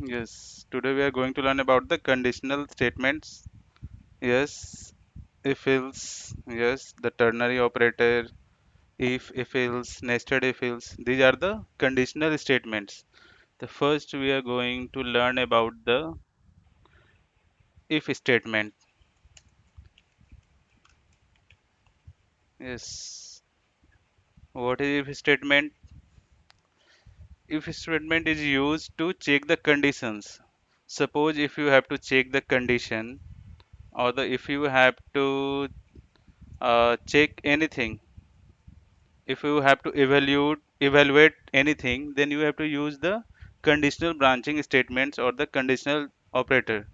Yes, today we are going to learn about the conditional statements. Yes, if else, yes, the ternary operator, if else, nested if else. These are the conditional statements. The first we are going to learn about the if statement. Yes, what is if statement? If statement is used to check the conditions. Suppose if you have to check the condition or the if you have to check anything, if you have to evaluate anything, then you have to use the conditional branching statements or the conditional operator.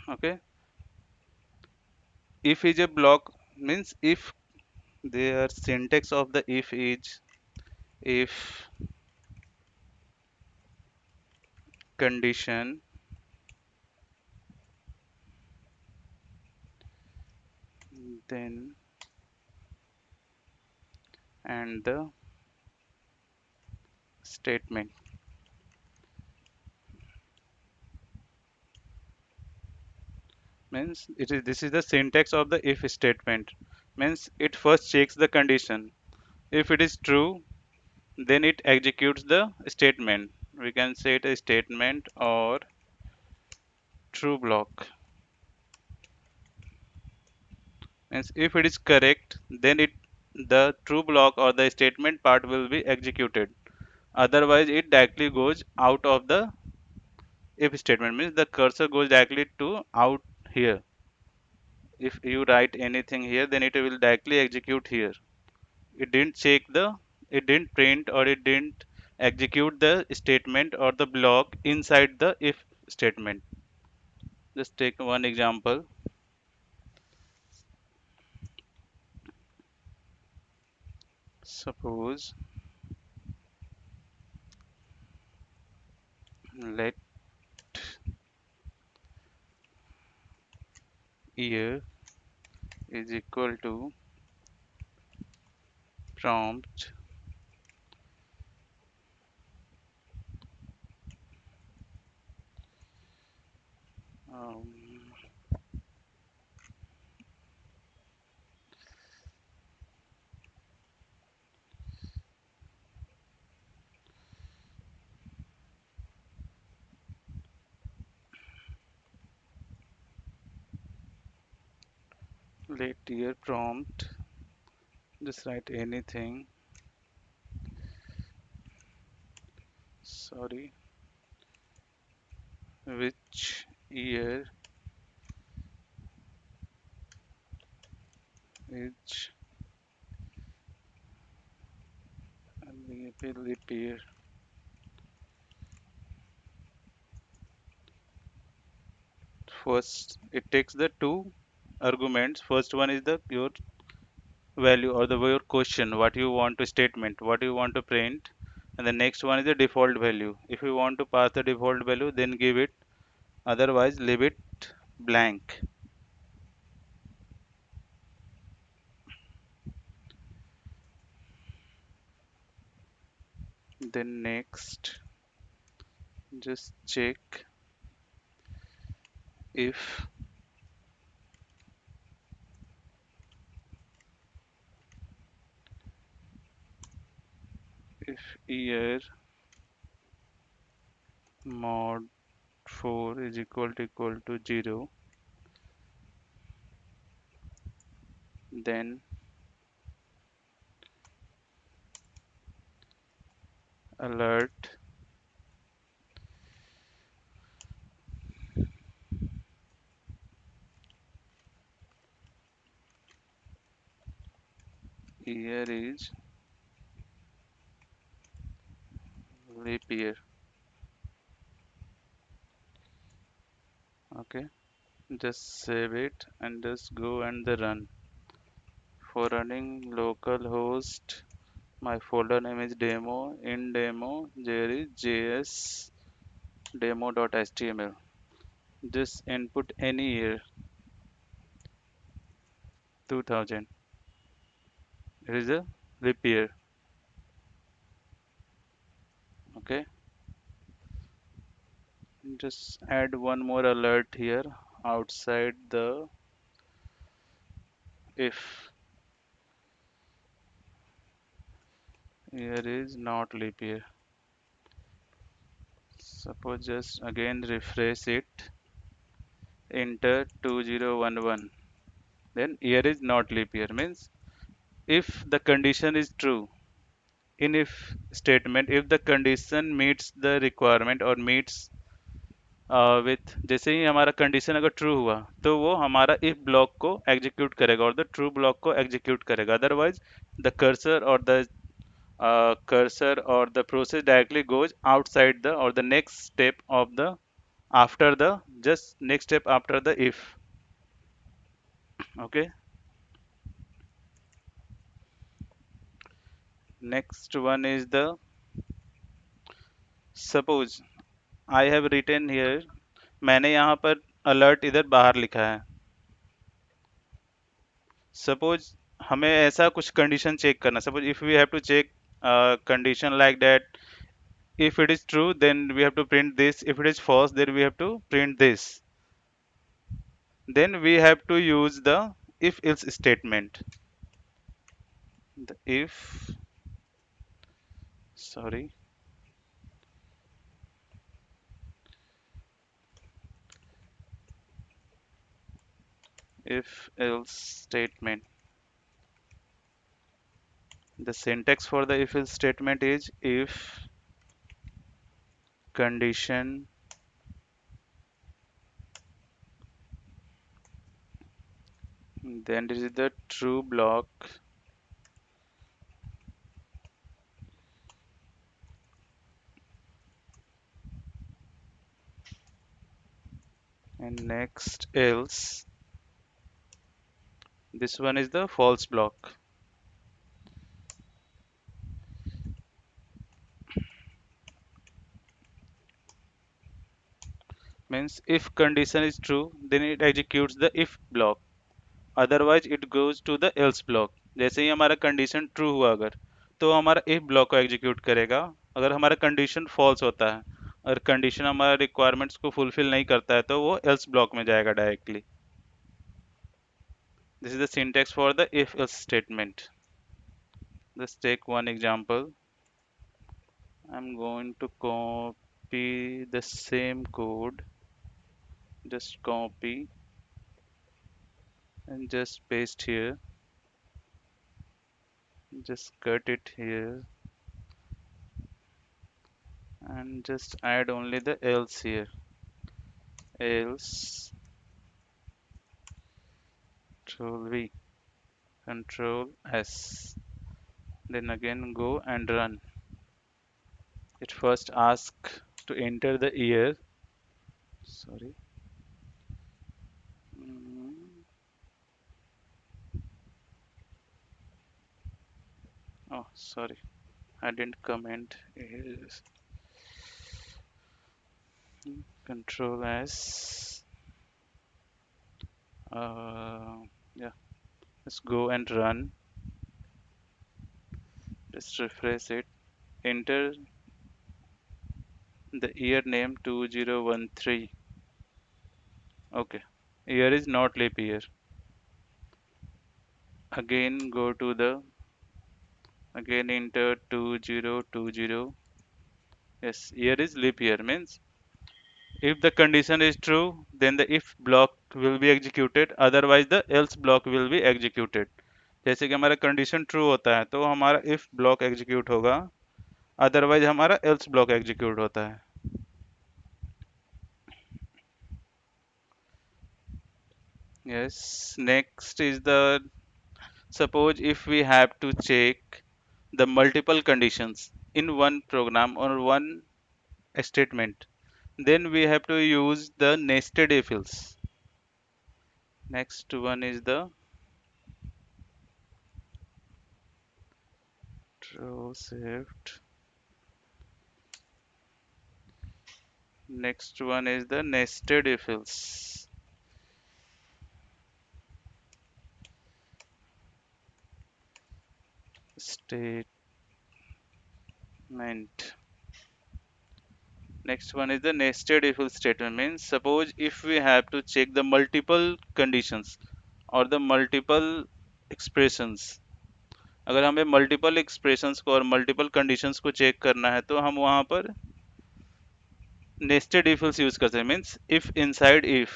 Okay, if is a block means if their syntax of the if is if condition, then and the statement means it is this is the syntax of the if statement. Means it first checks the condition. If it is true, then it executes the statement. We can say it a statement or true block. Means if it is correct, then it the true block or the statement part will be executed. Otherwise, it directly goes out of the if statement. Means the cursor goes directly to out here. If you write anything here, then it will directly execute here. It didn't check the, it didn't print or it didn't execute the statement or the block inside the if statement. Just take one example. Suppose let year is equal to prompt um, let year prompt, just write anything, sorry, which year is leap year. First it takes the two arguments. First one is the your value or the your question, what you want to statement, what you want to print, and the next one is the default value. If you want to pass the default value, then give it, otherwise leave it blank. Then next, just check if year mod 4 is equal to 0, then alert year is leap year. Okay, just save it and just go and the run. For running localhost, my folder name is demo. In demo, there is js demo.html. Just input any year, 2000. It is a leap year. Okay. Just add one more alert here outside the if. Here is not leap year. Suppose just again refresh it, enter 2011. Then year is not leap year means if the condition is true in if statement, if the condition meets the requirement or meets with जैसे ही हमारा condition अगर true हुआ तो वो हमारा if block को execute करेगा और द ट्रू ब्लॉक को एग्जीक्यूट करेगा अदरवाइज द कर्सर और the process directly goes outside the और the next step of the after the just next step after the if okay next one is the suppose I have written here मैंने यहाँ पर alert इधर बाहर लिखा है suppose हमें ऐसा कुछ कंडीशन चेक करना suppose if we have to check condition like that if it is true then we have to print this if it is false then we have to print this then we have to use the if else statement the if sorry if else statement the syntax for the if else statement is if condition then this is the true block and next else this one is the false block means if condition is true then it executes the if block otherwise it goes to the else block जैसे ही हमारा condition true हुआ अगर तो हमारा if block को execute करेगा अगर हमारा कंडीशन फॉल्स होता है अगर कंडीशन हमारे रिक्वायरमेंट्स को फुलफिल नहीं करता है तो वो एल्स ब्लॉक में जाएगा directly this is the syntax for the if else statement let's take one example I'm going to copy the same code just copy and just paste here just cut it here and just add only the else here else control V control S then again go and run it first asks to enter the year sorry Mm, oh sorry I didn't comment is control S yeah let's go and run just refresh it enter the year name 2013 okay year is not leap year again go to the again enter 2020 yes year is leap year means if the condition is true then the if block will be executed otherwise the else block will be executed जैसे कि हमारा condition true होता है तो हमारा if block execute होगा otherwise हमारा else block execute होता है yes next is the suppose if we have to check the multiple conditions in one program or one statement then we have to use the nested if else next one is the true shift next one is the nested if else statement Next one is the nested if statement. Means suppose if we have to check the multiple conditions और the multiple expressions, अगर हमें multiple expressions को और multiple conditions को check करना है तो हम वहां पर nested if यूज करते हैं. मीन्स if inside if,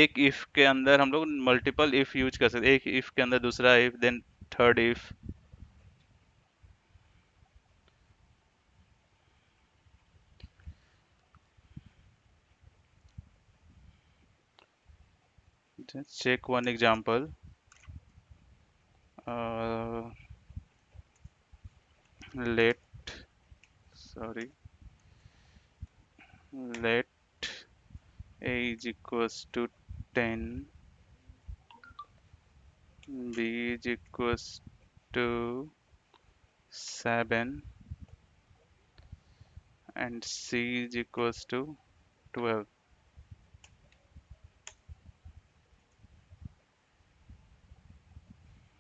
एक if के अंदर हम लोग multiple if यूज कर सकते हैं. एक if के अंदर दूसरा if, then third if. Just check one example. Uh, let sorry let a is equals to 10, b is equals to 7, and c is equals to 12.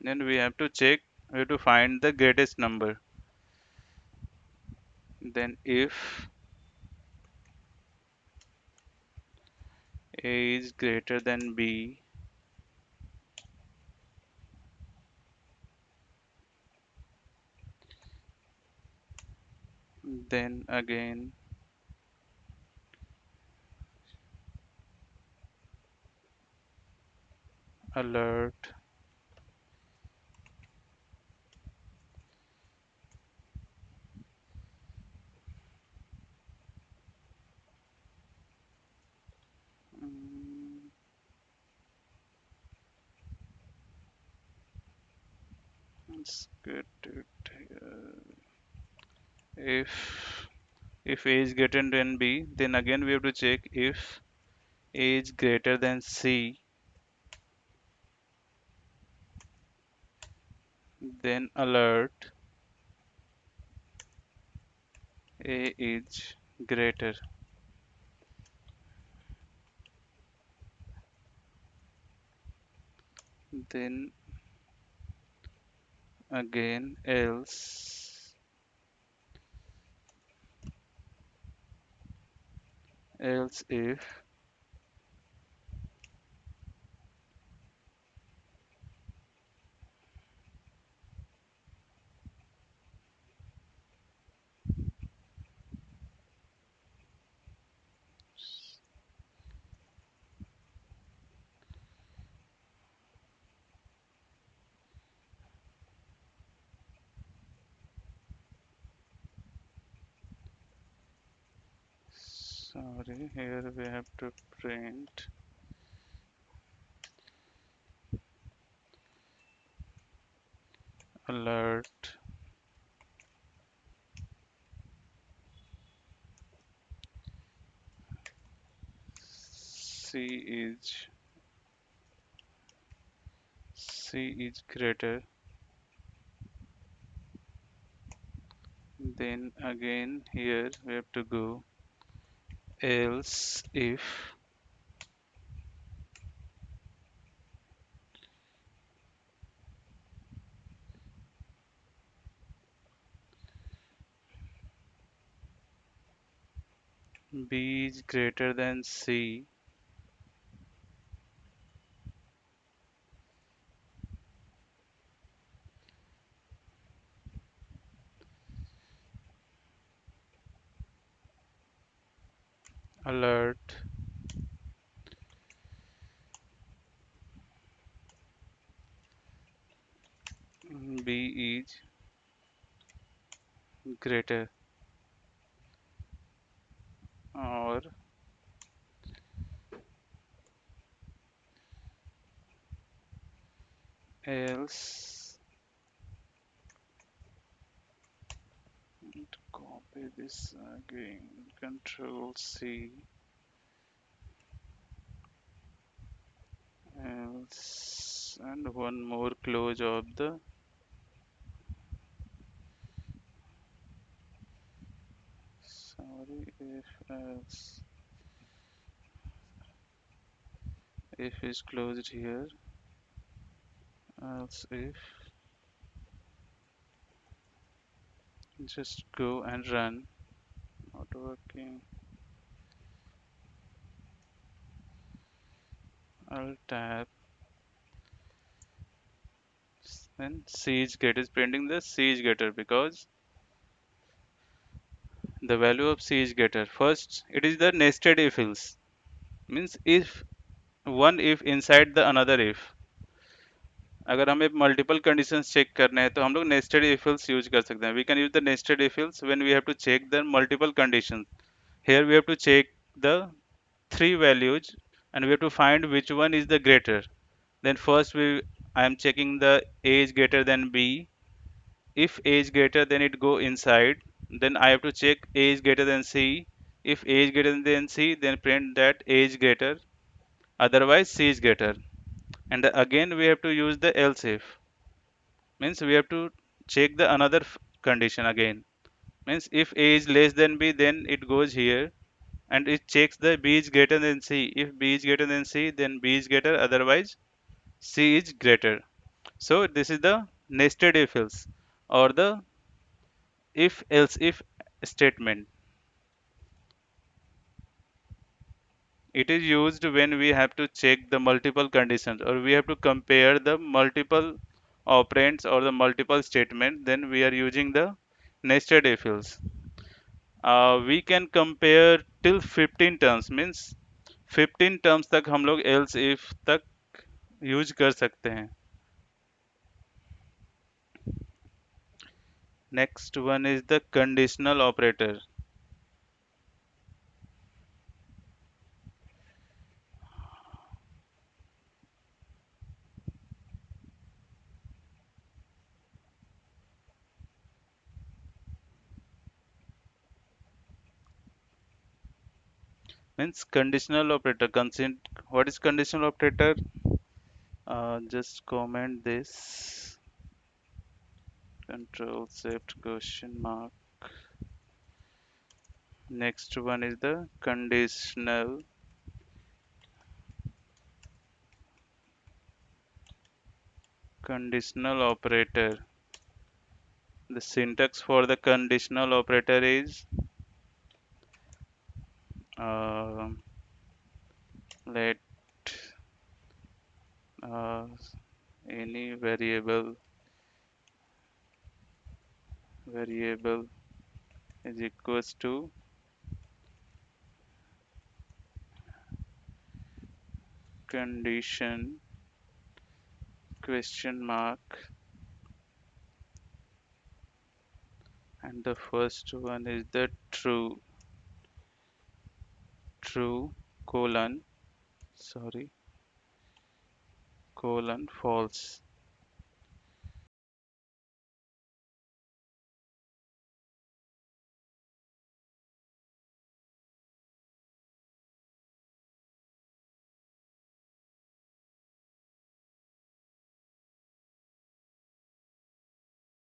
Then we have to check, we have to find the greatest number. Then if a is greater than b, then again alert mm, let's get it here. If a is greater than b, then again we have to check if a is greater than c, then alert a is greater. Then again else if sorry, here we have to print alert c is greater. Then again here we have to go else if b is greater than c, alert b is greater, or else copy this again, control c, else, and one more close of the sorry if else if is closed here, else if just go and run. not working. I'll tap. Then siege get is printing the siege getter because the value of siege getter. First, it is the nested if else. Means if one if inside the another if. अगर हमें multiple conditions check करने हैं तो हम लोग nested if else use कर सकते हैं. We can use the nested if else when we have to check the multiple conditions. Here we have to check the three values and we have to find which one is the greater. Then first I am checking the a is greater than b. If a is greater, then it go inside. Then I have to check a is greater than c. If a is greater than c, then print that a is greater. Otherwise, c is greater. And again, we have to use the else if. Means we have to check the another condition again. Means if a is less than b, then it goes here and it checks the b is greater than c. If b is greater than c, then b is greater. Otherwise, c is greater. So this is the nested if else or the if else if statement. It is used when we have to check the multiple conditions or we have to compare the multiple operands or the multiple statement. Then we are using the nested if else. We can compare till 15 terms. Means 15 terms तक हम लोग else if तक use कर सकते हैं. Next one is the conditional operator. Means conditional operator. What is conditional operator? Just comment this. Control shift question mark. Next one is the conditional operator. The syntax for the conditional operator is uh, let uh, any variable is equals to condition question mark, and the first one is the true colon, sorry, colon false.